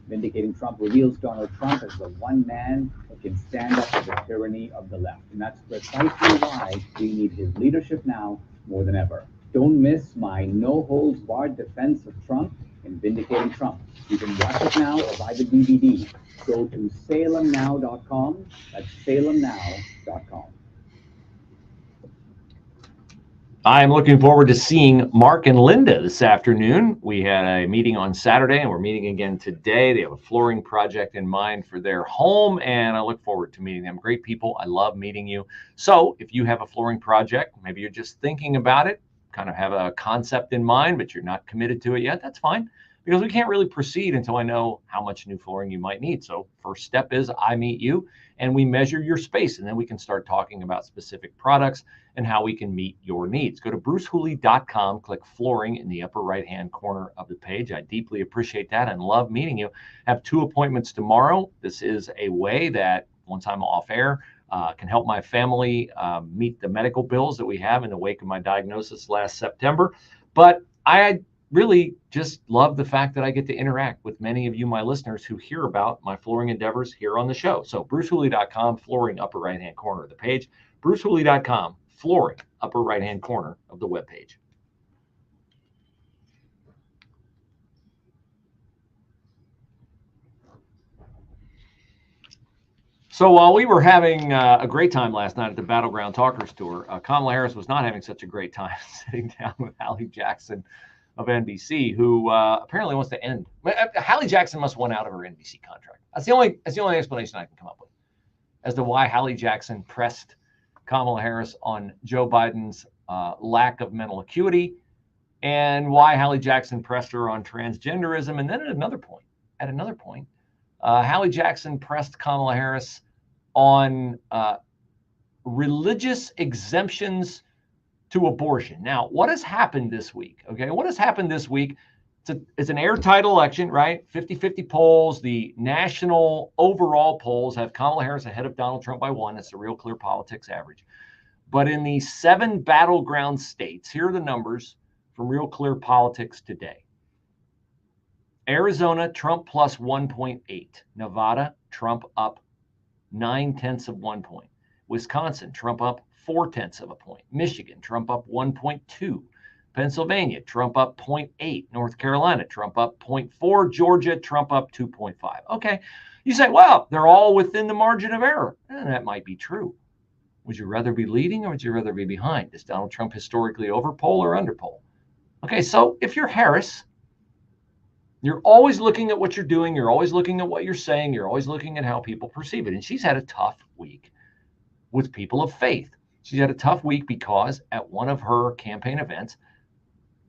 N: Vindicating Trump reveals Donald Trump as the one man who can stand up to the tyranny of the left. And that's precisely why we need his leadership now more than ever. Don't miss my no-holds-barred defense of Trump in Vindicating Trump. You can watch it now or buy the DVD. Go to salemnow.com. That's salemnow.com.
A: I'm looking forward to seeing Mark and Linda this afternoon. We had a meeting on Saturday, and we're meeting again today. They have a flooring project in mind for their home, and I look forward to meeting them. Great people. I love meeting you. So if you have a flooring project, maybe you're just thinking about it, kind of have a concept in mind, but you're not committed to it yet, that's fine, because we can't really proceed until I know how much new flooring you might need. So first step is I meet you, and we measure your space, and then we can start talking about specific products and how we can meet your needs. Go to brucehooley.com, click flooring in the upper right-hand corner of the page. I deeply appreciate that and love meeting you. I have 2 appointments tomorrow. This is a way that once I'm off air, can help my family meet the medical bills that we have in the wake of my diagnosis last September. But I really just love the fact that I get to interact with many of you, my listeners, who hear about my flooring endeavors here on the show. So brucehooley.com, flooring, upper right-hand corner of the page. brucehooley.com, flooring, upper right-hand corner of the webpage. So while we were having a great time last night at the Battleground Talkers Tour, Kamala Harris was not having such a great time sitting down with Hallie Jackson of NBC, who apparently wants to end. Hallie Jackson must want out of her NBC contract. That's the only explanation I can come up with as to why Hallie Jackson pressed Kamala Harris on Joe Biden's lack of mental acuity, and why Hallie Jackson pressed her on transgenderism. And then at another point, Hallie Jackson pressed Kamala Harris on religious exemptions to abortion. Now, what has happened this week? Okay, what has happened this week? It's an airtight election, right? 50-50 polls. The national overall polls have Kamala Harris ahead of Donald Trump by 1. That's the Real Clear Politics average. But in the 7 battleground states, here are the numbers from Real Clear Politics today. Arizona, Trump plus 1.8. Nevada, Trump up 0.9 of 1 point. Wisconsin, Trump up 0.4 of a point. Michigan, Trump up 1.2. Pennsylvania, Trump up 0.8. North Carolina, Trump up 0.4. Georgia, Trump up 2.5. Okay. You say, well, they're all within the margin of error. And that might be true. Would you rather be leading or would you rather be behind? Is Donald Trump historically overpoll or underpoll? Okay, so if you're Harris, you're always looking at what you're doing. You're always looking at what you're saying. You're always looking at how people perceive it. And she's had a tough week with people of faith. She's had a tough week because at one of her campaign events,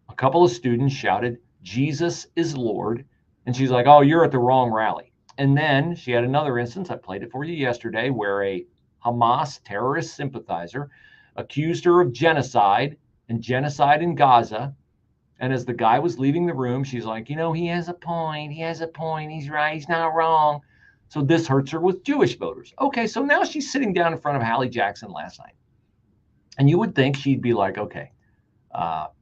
A: a couple of students shouted, "Jesus is Lord." And she's like, "Oh, you're at the wrong rally." And then she had another instance, I played it for you yesterday, where a Hamas terrorist sympathizer accused her of genocide and genocide in Gaza. And as the guy was leaving the room, she's like, he has a point. He has a point. He's right. He's not wrong. So this hurts her with Jewish voters. Okay, so now she's sitting down in front of Hallie Jackson last night. And you would think she'd be like, okay,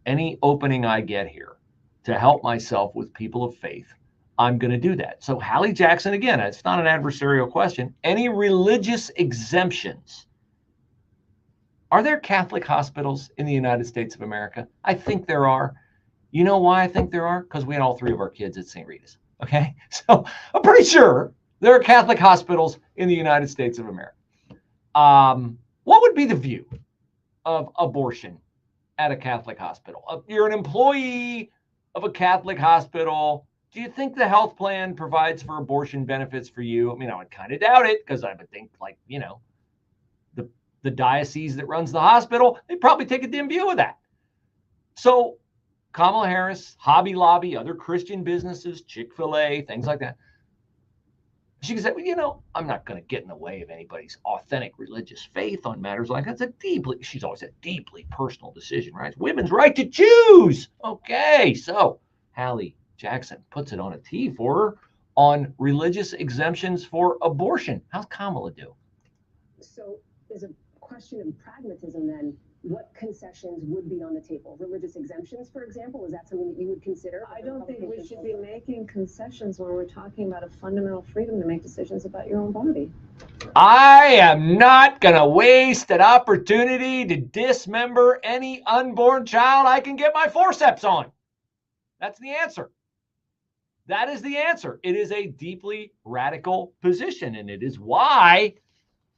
A: any opening I get here to help myself with people of faith, I'm going to do that. So Hallie Jackson, again, it's not an adversarial question. Any religious exemptions? Are there Catholic hospitals in the United States of America? I think there are. You know why I think there are? Because we had all three of our kids at St. Rita's. Okay. So I'm pretty sure there are Catholic hospitals in the United States of America. What would be the view of abortion at a Catholic hospital? You're an employee of a Catholic hospital. Do you think the health plan provides for abortion benefits for you? I mean, I would kind of doubt it because I would think the diocese that runs the hospital, they probably take a dim view of that. So Kamala Harris, Hobby Lobby, other Christian businesses, Chick-fil-A, things like that. She can say, well, I'm not going to get in the way of anybody's authentic religious faith on matters like that. She's always a deeply personal decision, right? It's women's right to choose. Okay, so Hallie Jackson puts it on a tee for her on religious exemptions for abortion. How's Kamala do?
B: So there's a question of pragmatism then. What concessions would be on the table? Religious exemptions, for example, is that something that you would consider?
C: I don't think we should be making concessions when we're talking about a fundamental freedom to make decisions about your own body.
A: I am not going to waste an opportunity to dismember any unborn child I can get my forceps on. That's the answer. That is the answer. It is a deeply radical position, and it is why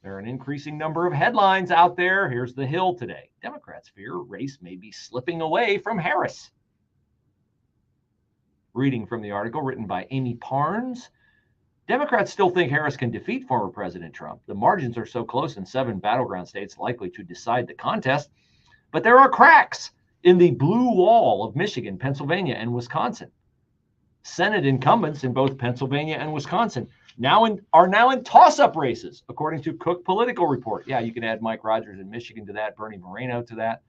A: there are an increasing number of headlines out there. Here's the Hill today. Democrats fear race may be slipping away from Harris. Reading from the article written by Amy Parnes. Democrats still think Harris can defeat former President Trump. The margins are so close in 7 battleground states likely to decide the contest. But there are cracks in the blue wall of Michigan, Pennsylvania, and Wisconsin. Senate incumbents in both Pennsylvania and Wisconsin are now in toss-up races, according to Cook Political Report. Yeah, you can add Mike Rogers in Michigan to that, Bernie Moreno to that.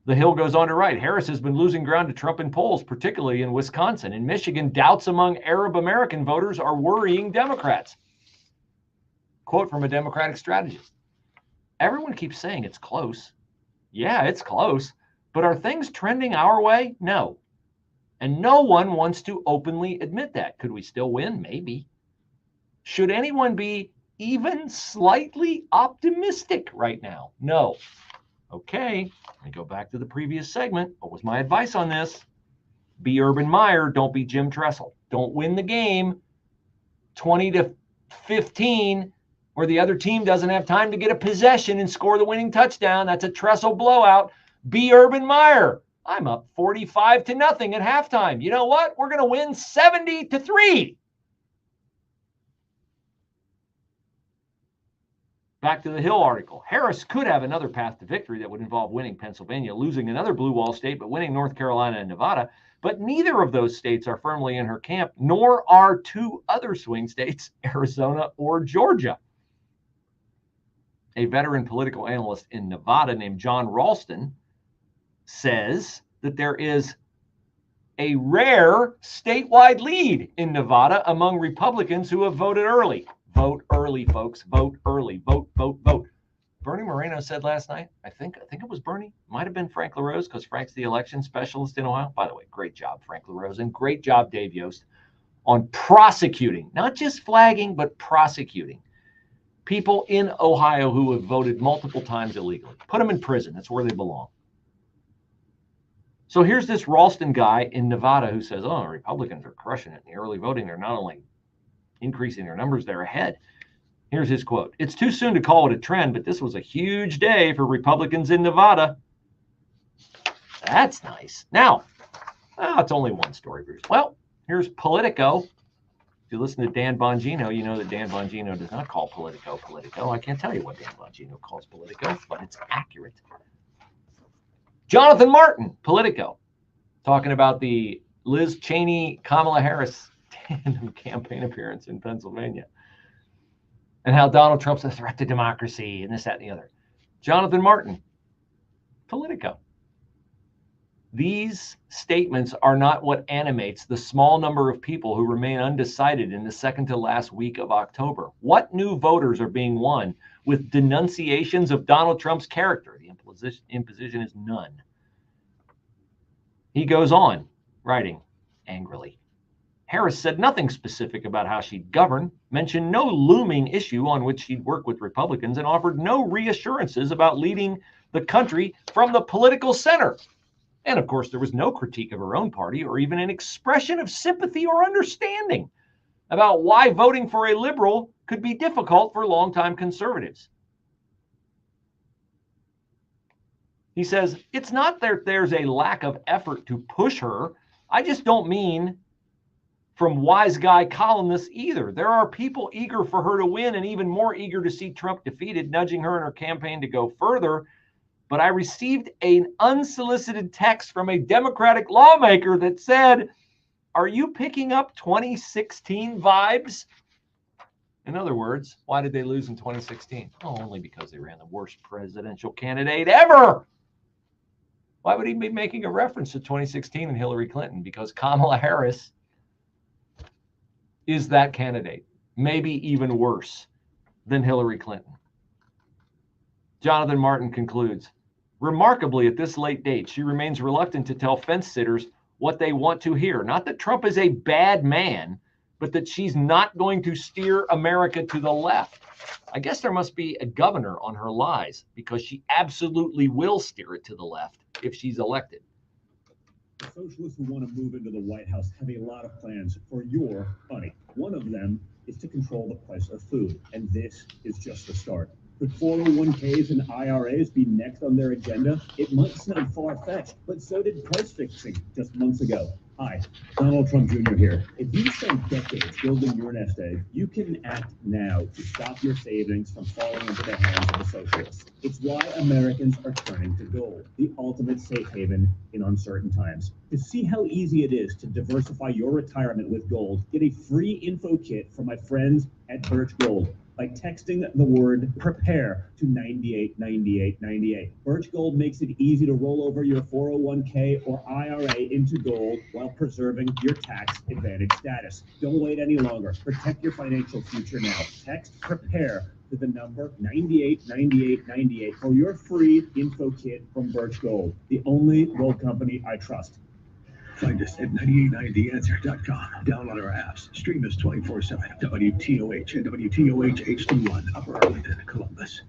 A: The Hill goes on to write, Harris has been losing ground to Trump in polls, particularly in Wisconsin. In Michigan, doubts among Arab American voters are worrying Democrats. Quote from a Democratic strategist. Everyone keeps saying it's close. Yeah, it's close. But are things trending our way? No. And no one wants to openly admit that. Could we still win? Maybe. Should anyone be even slightly optimistic right now? No. Okay, let me go back to the previous segment. What was my advice on this? Be Urban Meyer, don't be Jim Tressel. Don't win the game 20-15 where the other team doesn't have time to get a possession and score the winning touchdown. That's a Tressel blowout. Be Urban Meyer. I'm up 45-0 at halftime. You know what? We're going to win 70-3. Back to the Hill article. Harris could have another path to victory that would involve winning Pennsylvania, losing another blue wall state, but winning North Carolina and Nevada. But neither of those states are firmly in her camp, nor are 2 other swing states, Arizona or Georgia. A veteran political analyst in Nevada named John Ralston says that there is a rare statewide lead in Nevada among Republicans who have voted early. Vote early, folks. Vote early. Vote, vote, vote. Bernie Moreno said last night, I think it was Bernie, might have been Frank LaRose, because Frank's the election specialist in Ohio. By the way, great job, Frank LaRose, and great job, Dave Yost, on prosecuting, not just flagging, but prosecuting people in Ohio who have voted multiple times illegally. Put them in prison. That's where they belong. So here's this Ralston guy in Nevada who says, oh, Republicans are crushing it in the early voting. They're not only increasing their numbers, they're ahead. Here's his quote. It's too soon to call it a trend, but this was a huge day for Republicans in Nevada. That's nice. Now, it's only one story, Bruce. Well, here's Politico. If you listen to Dan Bongino, you know that Dan Bongino does not call Politico Politico. I can't tell you what Dan Bongino calls Politico, but it's accurate. Jonathan Martin, Politico, talking about the Liz Cheney, Kamala Harris tandem campaign appearance in Pennsylvania, and how Donald Trump's a threat to democracy and this, that, and the other. Jonathan Martin, Politico. These statements are not what animates the small number of people who remain undecided in the second to last week of October. What new voters are being won with denunciations of Donald Trump's character? The imposition is none. He goes on, writing angrily. Harris said nothing specific about how she'd govern, mentioned no looming issue on which she'd work with Republicans, and offered no reassurances about leading the country from the political center. And of course, there was no critique of her own party or even an expression of sympathy or understanding about why voting for a liberal could be difficult for longtime conservatives. He says, it's not that there's a lack of effort to push her. I just don't mean from wise guy columnists either. There are people eager for her to win and even more eager to see Trump defeated, nudging her in her campaign to go further. But I received an unsolicited text from a Democratic lawmaker that said, are you picking up 2016 vibes? In other words, why did they lose in 2016? Oh, only because they ran the worst presidential candidate ever. Why would he be making a reference to 2016 and Hillary Clinton? Because Kamala Harris is that candidate, maybe even worse than Hillary Clinton. Jonathan Martin concludes, remarkably, at this late date, she remains reluctant to tell fence sitters what they want to hear. Not that Trump is a bad man, but that she's not going to steer America to the left. I guess there must be a governor on her lies, because she absolutely will steer it to the left if she's elected.
E: The socialists who want to move into the White House have a lot of plans for your money. One of them is to control the price of food, and this is just the start. Could 401ks and IRAs be next on their agenda? It might sound far-fetched, but so did price fixing just months ago. Hi, Donald Trump Jr. here. If you spent decades building your nest egg, you can act now to stop your savings from falling into the hands of the socialists. It's why Americans are turning to gold, the ultimate safe haven in uncertain times. To see how easy it is to diversify your retirement with gold, get a free info kit from my friends at Birch Gold by texting the word prepare to 989898. Birch Gold makes it easy to roll over your 401k or IRA into gold while preserving your tax advantage status. Don't wait any longer. Protect your financial future now. Text prepare to the number 989898 for your free info kit from Birch Gold, the only gold company I trust.
M: Find us at 989theanswer.com. Download our apps. Stream us 24/7. WTOH and WTOH HD1, Upper Arlington, Columbus.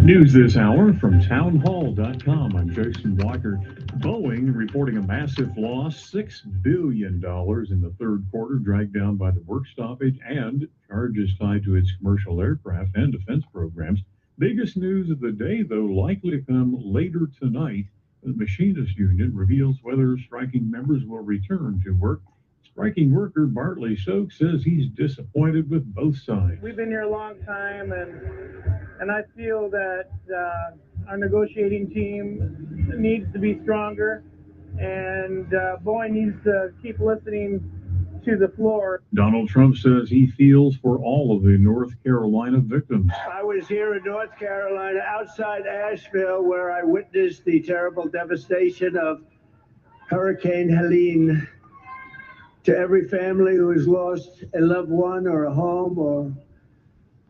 T: News this hour from townhall.com. I'm Jason Walker. Boeing reporting a massive loss, $6 billion in the third quarter, dragged down by the work stoppage and charges tied to its commercial aircraft and defense programs. Biggest news of the day, though, likely to come later tonight. The Machinists Union reveals whether striking members will return to work. Striking worker Bartley Soak says he's disappointed with both sides.
U: We've been here a long time, and I feel that our negotiating team needs to be stronger, and Boeing needs to keep listening to the floor.
T: Donald Trump says he feels for all of the North Carolina victims.
V: I was here in North Carolina, outside Asheville, where I witnessed the terrible devastation of Hurricane Helene. to every family who has lost a loved one or a home, or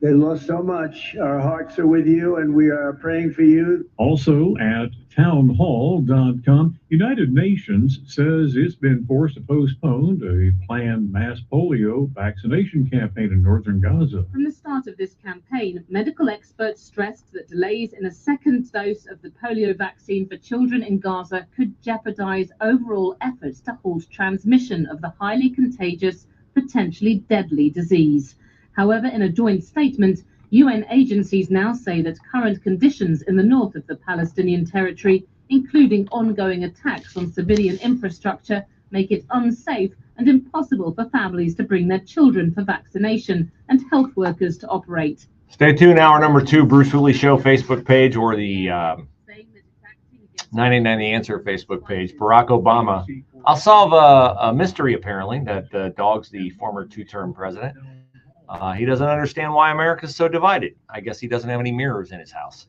V: they lost so much. Our hearts are with you, and we are praying for you.
T: Also at townhall.com, United Nations says it's been forced to postpone a planned mass polio vaccination campaign in northern Gaza.
G: From the start of this campaign, medical experts stressed that delays in a second dose of the polio vaccine for children in Gaza could jeopardize overall efforts to halt transmission of the highly contagious, potentially deadly disease. However, in a joint statement, UN agencies now say that current conditions in the north of the Palestinian territory, including ongoing attacks on civilian infrastructure, make it unsafe and impossible for families to bring their children for vaccination and health workers to operate.
A: Stay tuned. Hour number 2, Bruce Hooley Show Facebook page, or the 989 The Answer Facebook page. Barack Obama. I'll solve a mystery, apparently, that dogs the former 2-term president. He doesn't understand why America is so divided. I guess he doesn't have any mirrors in his house.